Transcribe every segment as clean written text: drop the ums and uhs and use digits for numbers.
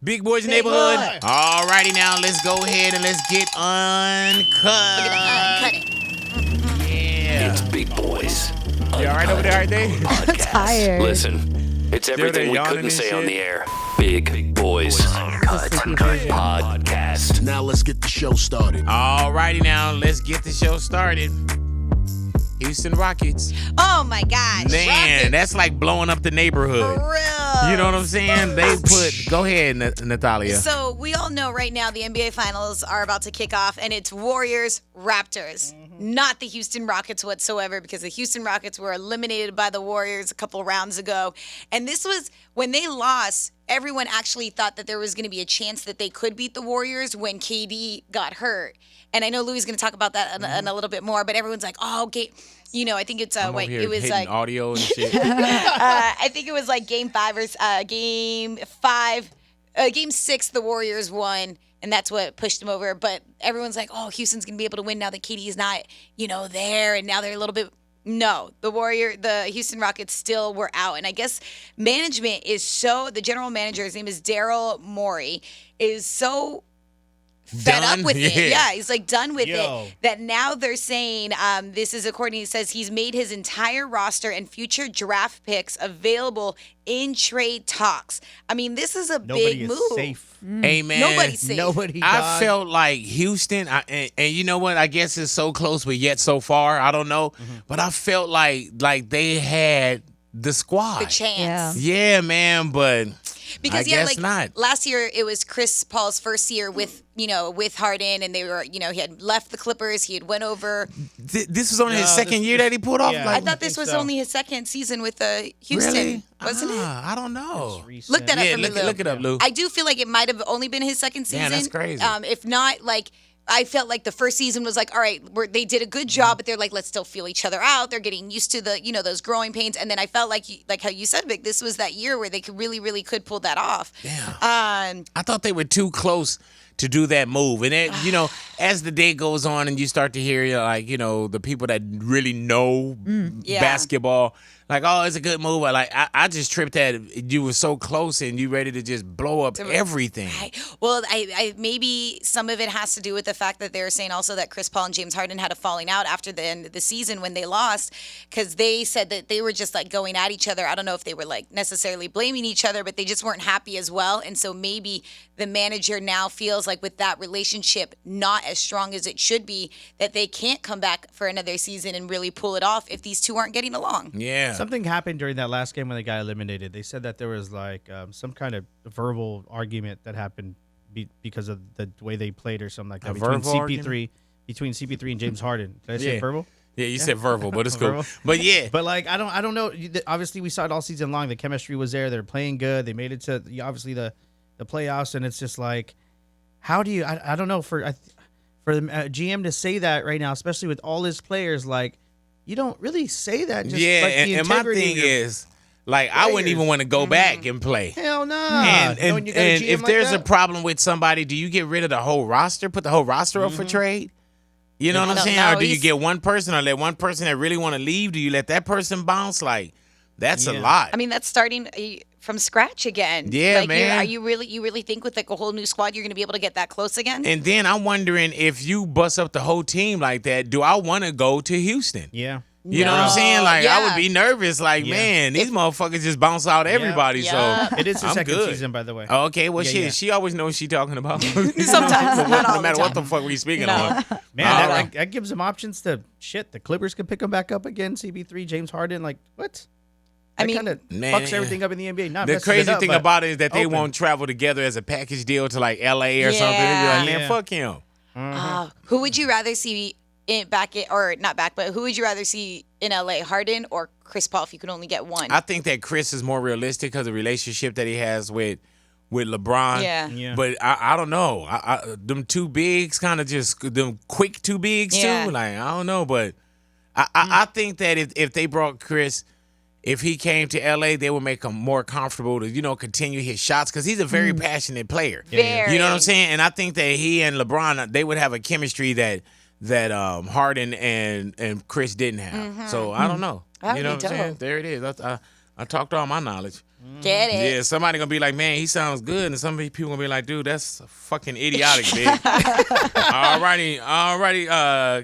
Big Boys Neighborhood. All righty now, let's go ahead and let's get uncut. We're gonna uncut it. Yeah. It's Big Boys. You all right over there, Dave? Podcast. Tired. Listen, it's everything we yawning couldn't and say shit. on the air. Big Boys Uncut Podcast. Now let's get the show started. All righty now, let's get the show started. Houston Rockets. Oh my gosh. Man, that's like blowing up the neighborhood. For real. You know what I'm saying? They put, go ahead, Natalia. So we all know right now the NBA Finals are about to kick off, and it's Warriors, Raptors, not the Houston Rockets whatsoever, because the Houston Rockets were eliminated by the Warriors a couple rounds ago. And this was, when they lost, everyone actually thought that there was going to be a chance that they could beat the Warriors when KD got hurt. And I know Louis is going to talk about that in a little bit more, but everyone's like, oh, okay. You know, I think it's I'm over here it was hitting like audio and shit. I think it was like game 6, the Warriors won, and that's what pushed them over. But everyone's like, oh, Houston's gonna be able to win now that KD's not, there, and now they're a little bit. No, the Houston Rockets still were out, and I guess management is the general manager, his name is Daryl Morey, is so fed up with it. Yeah, he's like done with it. That now they're saying, this is according, he says he's made his entire roster and future draft picks available in trade talks. I mean, this is a big move. Safe. Hey, man. Nobody's safe. I felt like Houston, and you know what? I guess it's so close, but yet so far. I don't know. But I felt like they had the squad. The chance. Yeah, man, but because I guess not. Last year it was Chris Paul's first year with Harden, and they were he had left the Clippers, he had went over. This was only his second year that he pulled off. Yeah, I thought this was only his second season with Houston, really? wasn't it? I don't know. Look that up for me, Lou. Look it up, Lou. I do feel like it might have only been his second season. Yeah, that's crazy. If not, I felt like the first season was like, all right, they did a good job, but they're like, let's still feel each other out. They're getting used to the, those growing pains. And then I felt like how you said, Vic, this was that year where they could really could pull that off. Yeah. I thought they were too close to do that move. And then, as the day goes on and you start to hear, the people that really know basketball, like, oh, it's a good move. I just tripped that you were so close and you ready to just blow up everything. Right. Well, I maybe some of it has to do with the fact that they were saying also that Chris Paul and James Harden had a falling out after the end of the season when they lost, because they said that they were just like going at each other. I don't know if they were like necessarily blaming each other, but they just weren't happy as well. And so maybe the manager now feels like with that relationship not as strong as it should be, that they can't come back for another season and really pull it off if these two aren't getting along. Yeah. Something happened during that last game when they got eliminated. They said that there was some kind of verbal argument that happened because of the way they played or something like that between CP3 and James Harden. Did I say verbal? Yeah, you said verbal, but it's cool. But yeah. But I don't know. Obviously, we saw it all season long. The chemistry was there. They're playing good. They made it to obviously the playoffs, and it's just like, how do you? I don't know for the GM to say that right now, especially with all his players, like. You don't really say that. Just and my thing is, I wouldn't even want to go back and play. Hell no. And if there's a problem with somebody, do you get rid of the whole roster, put the whole roster up for trade? You know what I'm saying? Or do you get one person, or let one person that really want to leave, do you let that person bounce? That's a lot. I mean, that's starting from scratch again. Yeah, man. Are you really think with a whole new squad you're going to be able to get that close again? And then I'm wondering, if you bust up the whole team like that, do I want to go to Houston? Yeah. You know what I'm saying? I would be nervous. Man, these motherfuckers just bounce out everybody. Yeah. So it is the I'm second good. season, by the way. Oh, okay, well, she always knows what she's talking about. Sometimes, not all no matter the what time. the fuck we speaking on. Man, that gives them options to the Clippers could pick them back up again. CP3, James Harden, what? That kind of fucks everything up in the NBA. The crazy thing about it is that they won't travel together as a package deal to LA or something. They'd be like, man, fuck him. Who would you rather see who would you rather see in LA, Harden or Chris Paul, if you could only get one? I think that Chris is more realistic because of the relationship that he has with LeBron. Yeah. But I don't know. Them two bigs kind of just them quick two bigs too. I don't know, but I think that if they brought Chris, if he came to LA, they would make him more comfortable to, continue his shots, because he's a very passionate player. Very. You know what I'm saying? And I think that he and LeBron, they would have a chemistry that Harden and Chris didn't have. So I don't know. That'd You know be what I'm saying? dope. There it is. I talked all my knowledge. Get it? Yeah, somebody gonna be like, man, he sounds good, and some people gonna be like, dude, that's fucking idiotic, bitch. Alrighty.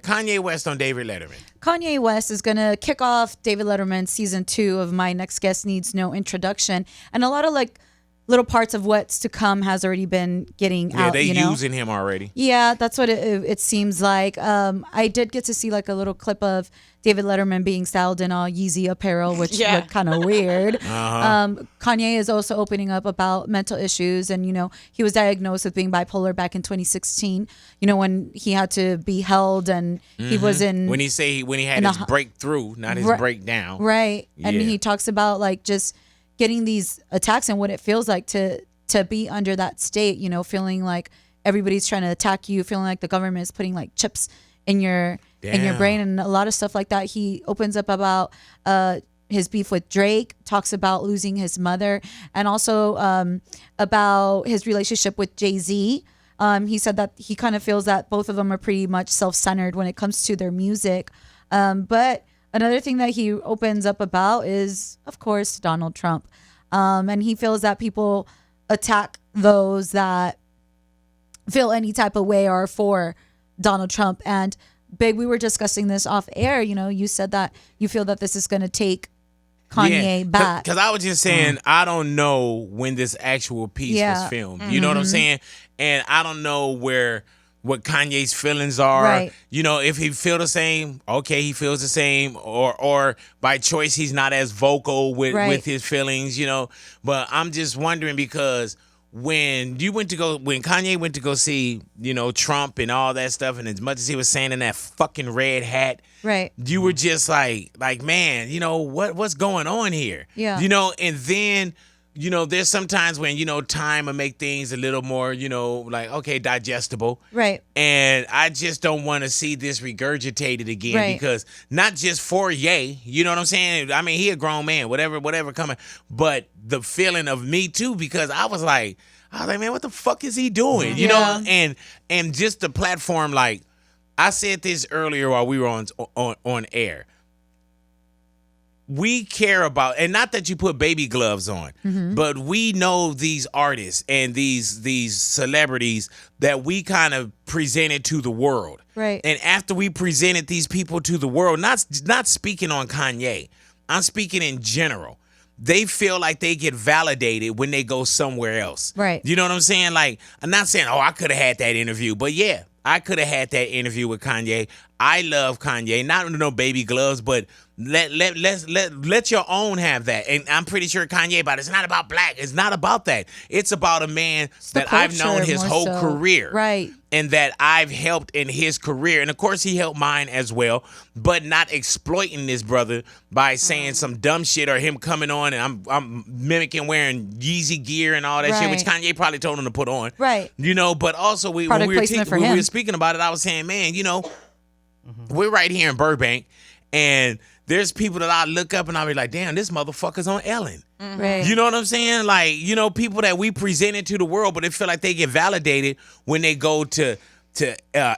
Kanye West on David Letterman. Kanye West is going to kick off David Letterman season 2 of My Next Guest Needs No Introduction. And a lot of like little parts of what's to come has already been getting Yeah, out. they you know? using him already. Yeah, that's what it seems like. I did get to see like a little clip of David Letterman being styled in all Yeezy apparel, which looked kind of weird. Kanye is also opening up about mental issues, and he was diagnosed with being bipolar back in 2016. When he had to be held, and he was in when he had his breakthrough, not his breakdown. Right, and Yeah. he talks about like just getting these attacks and what it feels like to be under that state. Feeling like everybody's trying to attack you, feeling like the government is putting like chips in your brain, and a lot of stuff like that. He opens up about his beef with Drake, talks about losing his mother, and also about his relationship with Jay-Z. He said that he kind of feels that both of them are pretty much self-centered when it comes to their music. But another thing that he opens up about is, of course, Donald Trump. And he feels that people attack those that feel any type of way or for Donald Trump. And Big, we were discussing this off air. You said that you feel that this is going to take Kanye back. Because I was just saying, I don't know when this actual piece was filmed. You know what I'm saying? And I don't know what Kanye's feelings are. Right. If he feel the same, okay, he feels the same, or by choice he's not as vocal with his feelings. But I'm just wondering because when Kanye went to go see Trump and all that stuff, and as much as he was saying in that fucking red hat, right, you were just like man, what's going on here? Yeah. And then there's sometimes when time will make things a little more like okay, digestible, right, and I just don't want to see this regurgitated again because not just for Ye, you know what I'm saying? I mean, he a grown man, whatever coming, but the feeling of me too, because I was like, man, what the fuck is he doing? You know, and just the platform, like I said this earlier while we were on air. We care about, and not that you put baby gloves on, but we know these artists and these celebrities that we kind of presented to the world. Right. And after we presented these people to the world, not speaking on Kanye, I'm speaking in general. They feel like they get validated when they go somewhere else. Right. You know what I'm saying? Like, I'm not saying, I could have had that interview, but yeah, I could have had that interview with Kanye. I love Kanye. Not no baby gloves, but let your own have that. And I'm pretty sure Kanye it's not about black. It's not about that. It's about a man that I've known his whole career. Right. And that I've helped in his career. And of course he helped mine as well, but not exploiting this brother by saying some dumb shit or him coming on and I'm mimicking wearing Yeezy gear and all that shit, which Kanye probably told him to put on. Right. But also when we were speaking about it, I was saying, man, we're right here in Burbank, and there's people that I look up and I'll be like, damn, this motherfucker's on Ellen. Right. You know what I'm saying? Like, people that we presented to the world, but they feel like they get validated when they go to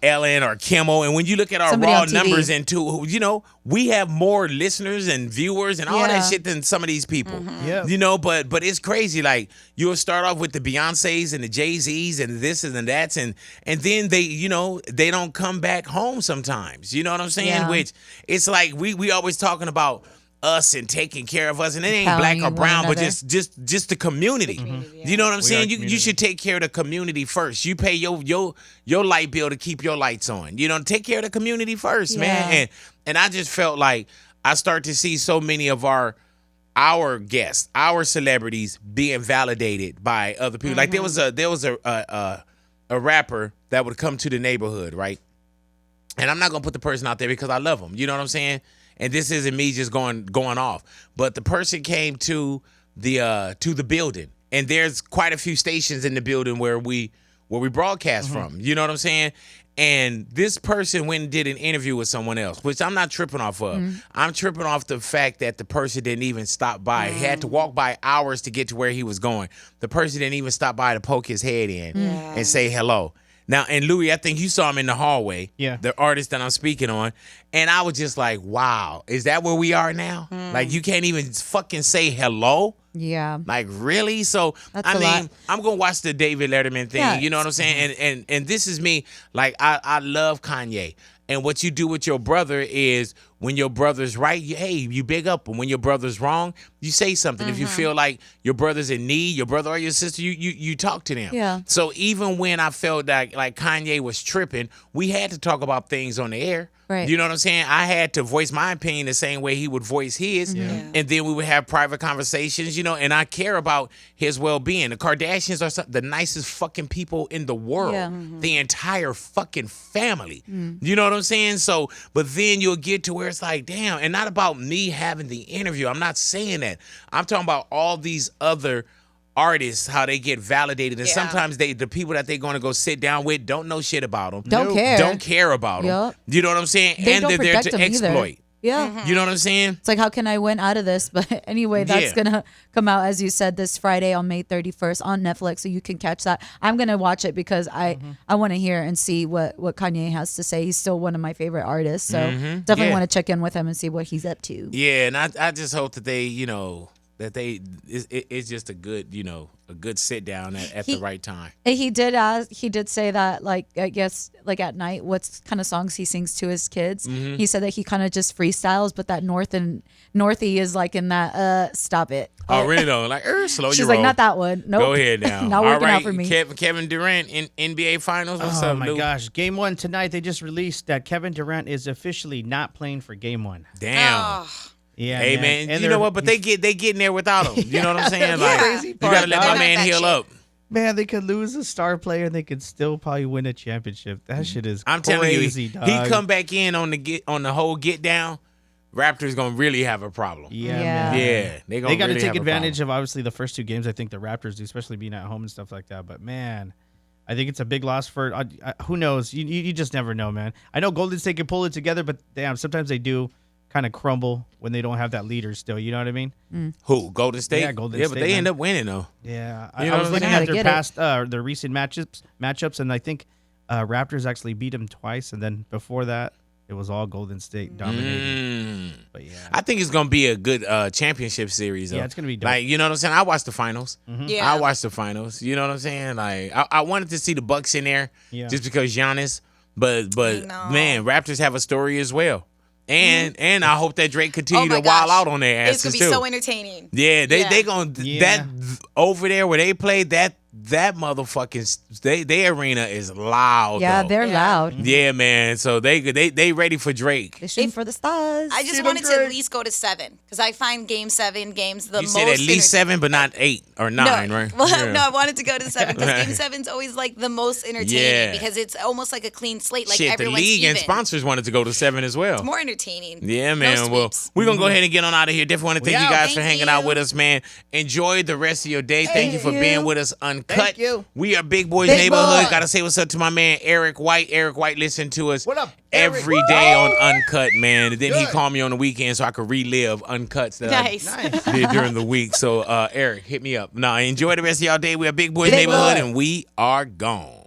Ellen or Kimmel. And when you look at our Somebody raw on TV. numbers and we have more listeners and viewers and all that shit than some of these people. Yeah. But it's crazy. Like, you'll start off with the Beyoncés and the Jay-Z's and this and that's and then they don't come back home sometimes. You know what I'm saying? Yeah. Which it's like we always talking about us and taking care of us, and it ain't Empowering black or brown, but one just the community. You know what I'm saying? You should take care of the community first. You pay your light bill to keep your lights on. Take care of the community first, man. And I just felt like I start to see so many of our guests, our celebrities being validated by other people. Like there was a rapper that would come to the neighborhood, right? And I'm not gonna put the person out there because I love them. You know what I'm saying? And this isn't me just going off, but the person came to the building, and there's quite a few stations in the building where we broadcast from. You know what I'm saying? And this person went and did an interview with someone else, which I'm not tripping off of. I'm tripping off the fact that the person didn't even stop by. He had to walk by hours to get to where he was going. The person didn't even stop by to poke his head in and say hello. Now, and Louis, I think you saw him in the hallway, the artist that I'm speaking on, and I was just like, wow, is that where we are now? Like, you can't even fucking say hello? Yeah. Like, really? So, That's I a mean, lot. I'm going to watch the David Letterman thing. Yeah, You know what I'm saying? And this is me. Like, I love Kanye. And what you do with your brother is when your brother's right, you big up. And when your brother's wrong, you say something. If you feel like your brother's in need, your brother or your sister, you talk to them. Yeah. So even when I felt like Kanye was tripping, we had to talk about things on the air. Right. You know what I'm saying? I had to voice my opinion the same way he would voice his. And then we would have private conversations, and I care about his well-being. The Kardashians are the nicest fucking people in the world. Yeah. The entire fucking family. You know what I'm saying? So, but then you'll get to where it's like, damn, and not about me having the interview. I'm not saying that. I'm talking about all these other artists, how they get validated, and sometimes the people that they're going to go sit down with don't know shit about them. Don't care about them. Yup. You know what I'm saying? They And don't they're there protect to them either. exploit. Yeah. You know what I'm saying? It's like, how can I win out of this? But anyway, that's Yeah. going to come out, as you said, this Friday on May 31st on Netflix. So you can catch that. I'm going to watch it because I want to hear and see what Kanye has to say. He's still one of my favorite artists. So definitely Yeah. want to check in with him and see what he's up to. Yeah, and I just hope that they, it's just a good sit down at the right time. And he did say that, like, I guess, like at night, what kind of songs he sings to his kids. He said that he kind of just freestyles, but that Northie is like in that, stop it. Oh, really though? Like, slow your She's roll. like, not that one. Nope. Go ahead now. Not All working right, out for me. Kevin Durant in NBA Finals. What's Oh up, my Lou? gosh. Game 1 tonight, they just released that Kevin Durant is officially not playing for Game 1. Damn. Yeah, Hey man, And you know what? But they getting there without him. You know what I'm saying? Like, crazy you part, gotta let dog. my man That heal shit. up. Man, they could lose a star player and they could still probably win a championship. That shit is I'm crazy, telling you, dog. he come back in on the whole get down. Raptors gonna really have a problem. Yeah, Yeah. man. Yeah, they gonna. They got to really take have a advantage problem. of obviously the first 2 games. I think the Raptors do, especially being at home and stuff like that. But man, I think it's a big loss for. Who knows? You just never know, man. I know Golden State can pull it together, but damn, sometimes they do kind of crumble when they don't have that leader still. You know what I mean? Who? Golden State. Yeah, Golden Yeah, State, but they man. end up winning though. Yeah, You know I what was I'm looking saying? at Gotta their get past, their recent matchups, and I think Raptors actually beat them twice, and then before that, it was all Golden State dominating. But yeah, I think it's gonna be a good championship series. Though. Yeah, it's gonna be dope. like, you know what I'm saying. I watched the finals. Yeah. I watched the finals. You know what I'm saying. Like, I wanted to see the Bucks in there Yeah. just because Giannis. But know. man, Raptors have a story as well. And I hope that Drake continue Oh my to wild gosh. out on their It's asses gonna be too. so entertaining. Yeah, they Yeah. gonna Yeah. that over there where they play that motherfucking they arena is loud. Yeah, though. they're Yeah. loud. Yeah, man. So they ready for Drake. They're shooting for the stars. I just wanted to at least go to 7 because I find Game 7 games the You most. said at least 7, but not 8 or 9, no, right? Well, Yeah. no, I wanted to go to 7 because Game 7's always like the most entertaining Yeah. because it's almost like a clean slate. Like Shit, the everyone's league even. and sponsors wanted to go to 7 as well. It's more entertaining. Yeah, No man. Well, sweeps. we're going to go ahead and get on out of here. Definitely want to thank you out. guys for Thank hanging out you. with us, man. Enjoy the rest of your day. Thank you for you. being with us uncut. Thank you. We are Big Boys Big Neighborhood. Boy. Got to say what's up to my man, Eric White. Eric White, listen to us What up, Eric? every day on Uncut, man. And then he Good. called me on the weekend so I could relive Uncuts that Nice. I did during the week. So, Eric, hit me up. Now, enjoy the rest of y'all day. We are Big Boys Big Neighborhood, Boy. and we are gone.